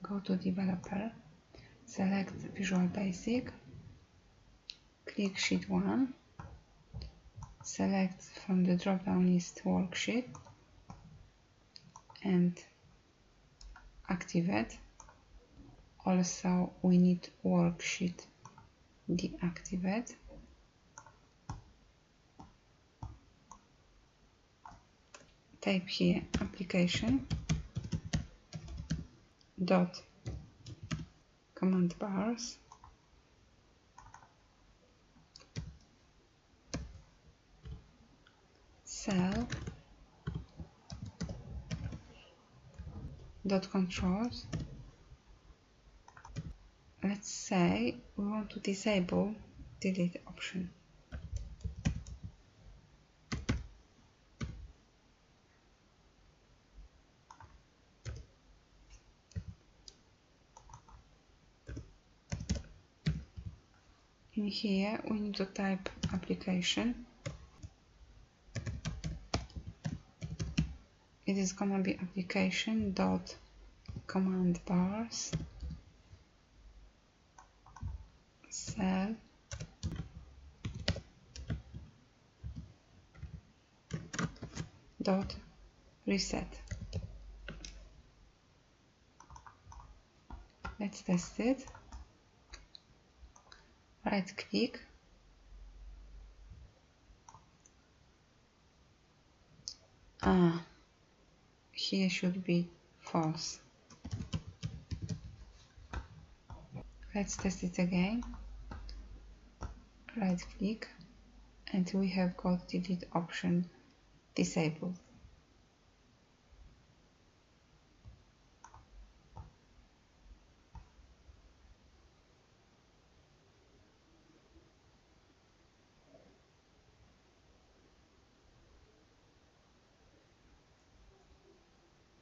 go to Developer, select Visual Basic, click Sheet 1, select from the drop-down list Worksheet and activate. Also, we need Worksheet deactivate. Type here application dot command bars cell dot controls. Let's say we want to disable delete option. In here we need to type application. It is gonna be application dot command bars cell dot reset. Let's test it. Right click, here should be false. Let's test it again. Right click, and we have got delete option disabled.